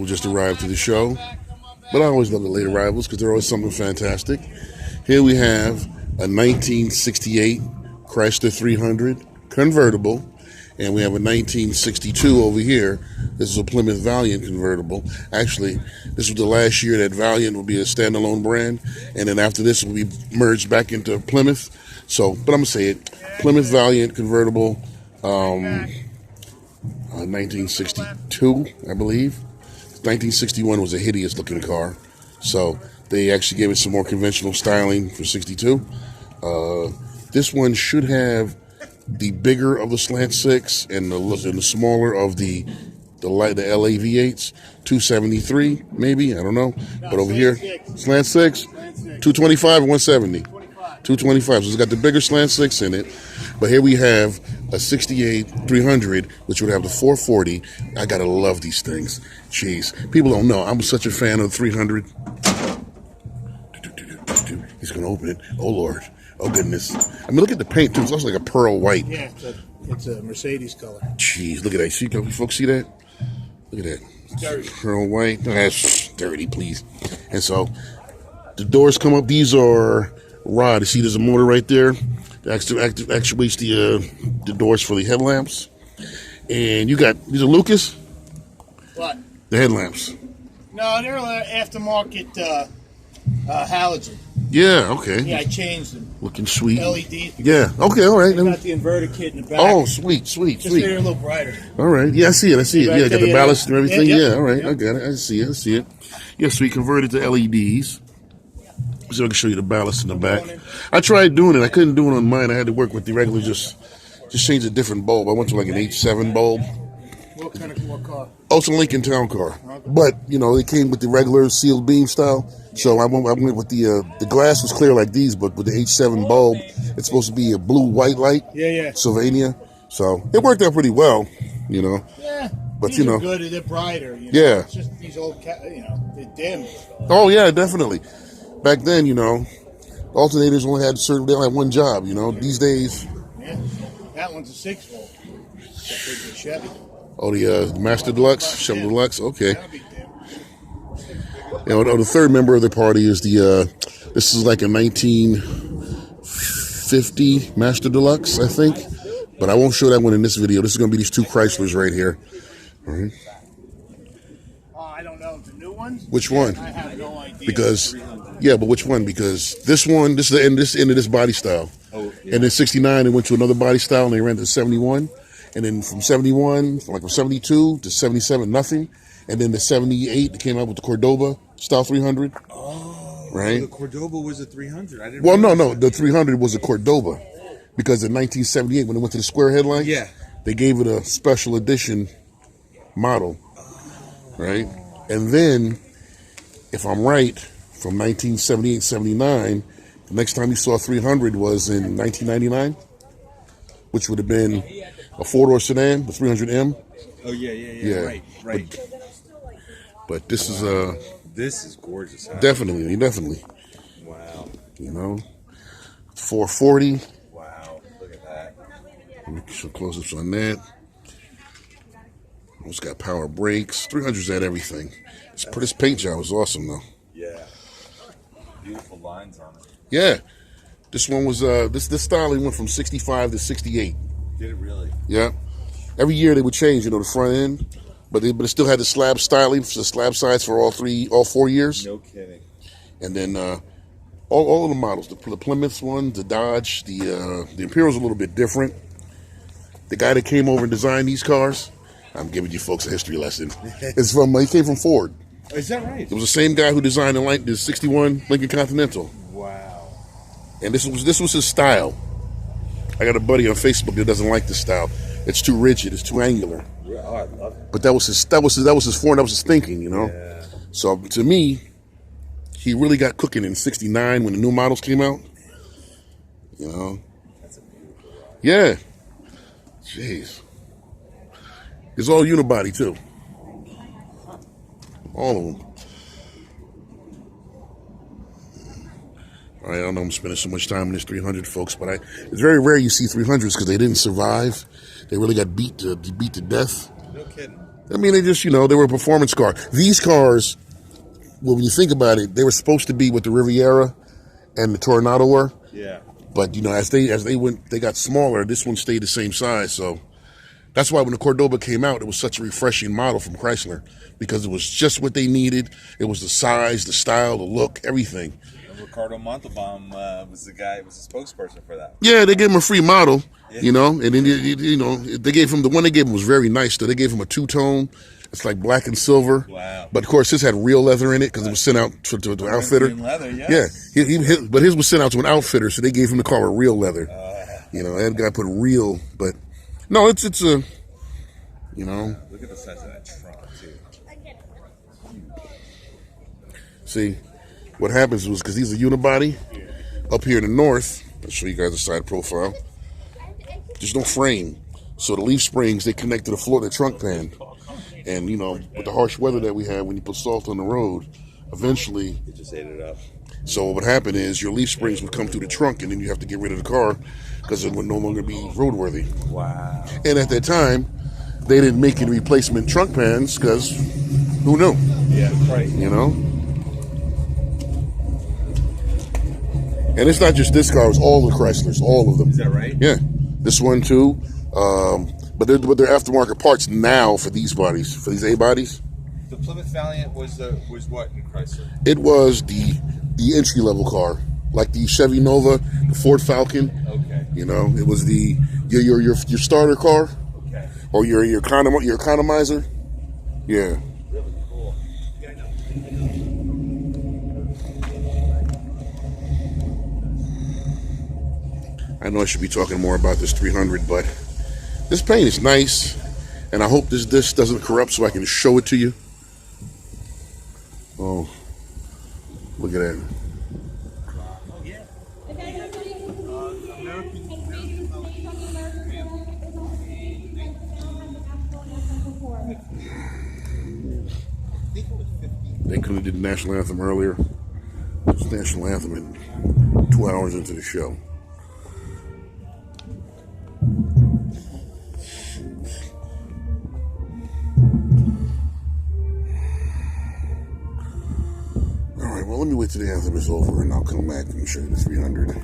people just arrived to the show. But I always love the late arrivals because they're always something fantastic. Here we have a 1968 Chrysler 300 convertible. And we have a 1962 over here. This is a Plymouth Valiant convertible. Actually, this was the last year that Valiant will be a standalone brand. And then after this, it will be merged back into Plymouth. So, but I'm going to say it. Plymouth Valiant convertible, 1962, I believe. 1961 was a hideous looking car. So they actually gave it some more conventional styling for 62. This one should have the bigger of the slant six and the smaller of the LA V8s. 273 maybe, I don't know. But over here, slant six, 225 and 170. 225. So it's got the bigger slant six in it. But here we have a 68 300, which would have the 440. I gotta love these things. Jeez, people don't know. I'm such a fan of the 300. He's gonna open it. Oh Lord. Oh goodness. I mean, look at the paint too. It looks like a pearl white. Yeah, it's a Mercedes color. Jeez, look at that. See, can you folks see that? Look at that. Dirty. Pearl white. That's dirty, please. And so the doors come up. These are rod. You see, there's a motor right there. That actuates the doors for the headlamps. And you got, these are Lucas? What? The headlamps. No, they're aftermarket halogen. Yeah, okay. Yeah, I changed them. Looking sweet. LED. Yeah, okay, all right. They got the inverter kit in the back. Oh, sweet. Just so they're a little brighter. All right. Yeah, I see it. Yeah, got the ballast and everything. Yeah, all right. Yeah. I got it. I see it. Yeah, so we converted to LEDs. So I can show you the ballast in the back. I tried doing it. I couldn't do it on mine. I had to work with the regular, just change a different bulb. I went to like an H7 bulb. What car? Oh, it's a Lincoln Town car. Okay. But, it came with the regular sealed beam style. So I went with the glass was clear like these, but with the H7 bulb, it's supposed to be a blue-white light. Yeah. Sylvania. So it worked out pretty well, Yeah. But, these are good. They're brighter. Yeah. It's just these old, they're dim. Oh, yeah, definitely. Back then, alternators only had they only had one job, These days. Yeah. That one's a 6-volt. It's a Chevy. Oh, the Master Deluxe? Chevy Deluxe? Okay. That'll be dim. The third member of the party is this is like a 1950 Master Deluxe, I think. But I won't show that one in this video. This is going to be these two Chryslers right here. All right. I don't know. The new ones? Which one? I have no idea. But which one? Because this one, this is the end of this body style. Oh, yeah. And then 69, they went to another body style and they ran to 71. And then from 71, from 72 to 77, nothing. And then the 78, they came out with the Cordoba style 300. Oh, right. So the Cordoba was a 300. I didn't. Well, no, the 300 was a Cordoba because in 1978, when they went to the square headlights, they gave it a special edition model, right? And then, if I'm right, from 1978, 79, the next time you saw 300 was in 1999, which would have been a four-door sedan, the 300M. Oh yeah. Right. But this is this is gorgeous. Huh? Definitely. Wow. 440. Wow, look at that. Let me show close-ups on that. It's got power brakes. 300's had everything. This paint job was awesome, though. Yeah. Beautiful lines on it. Yeah. This one was, this styling went from 65 to 68. Did it really? Yeah. Every year they would change, the front end, but it still had the slab styling, the slab sides for all 4 years. No kidding. And then all of the models, the Plymouth one, the Dodge, the Imperial's a little bit different. The guy that came over and designed these cars, I'm giving you folks a history lesson. He came from Ford. Is that right? It was the same guy who designed the 61 Lincoln Continental. Wow. And this was his style. I got a buddy on Facebook that doesn't like this style. It's too rigid. It's too angular. Oh, I love it. But that was his form. That was his thinking. Yeah. So to me, he really got cooking in '69 when the new models came out. That's a beautiful ride. Yeah. Jeez. It's all Unibody too. All of them. All right, I don't know I'm spending so much time in this 300, folks, but it's very rare you see 300s because they didn't survive. They really got beat to death. No kidding. I mean, they just, they were a performance car. These cars, well, when you think about it, they were supposed to be what the Riviera and the Tornado were. Yeah. But, as they got smaller, this one stayed the same size. So that's why when the Cordoba came out, it was such a refreshing model from Chrysler because it was just what they needed. It was the size, the style, the look, everything. Ricardo Montalban was the spokesperson for that. Yeah, they gave him a free model, Yeah. and then, they gave him, the one they gave him was very nice, though. They gave him a two-tone. It's like black and silver. Wow. But, of course, his had real leather in it because it was sent out to an outfitter. Leather, yes. Yeah, but his was sent out to an outfitter, so they gave him the car with real leather. That guy put real, but no, it's a, Look at the size of that trunk, too. See, what happens was because he's a unibody up here in the north. I'll show you guys the side profile. There's no frame, so the leaf springs they connect to the floor, the trunk pan, and with the harsh weather that we had, when you put salt on the road, eventually It just ate it up. So what would happen is your leaf springs would come through the trunk, and then you have to get rid of the car because it would no longer be roadworthy. Wow. And at that time, they didn't make any replacement trunk pans because who knew? Yeah, right. And it's not just this car; it's all the Chryslers, all of them. Is that right? Yeah, this one too. But they're aftermarket parts now for these bodies, for these A bodies. The Plymouth Valiant was what in Chrysler? It was the entry level car, like the Chevy Nova, the Ford Falcon. Okay. It was your starter car, Okay. or your economizer. Yeah. Really cool. Yeah, I know. I know I should be talking more about this 300, but this paint is nice, and I hope this disc doesn't corrupt so I can show it to you. Oh, look at that. They could have did the national anthem earlier. It's the national anthem in 2 hours into the show. All right, well, let me wait till the anthem is over, and I'll come back and show you the 300.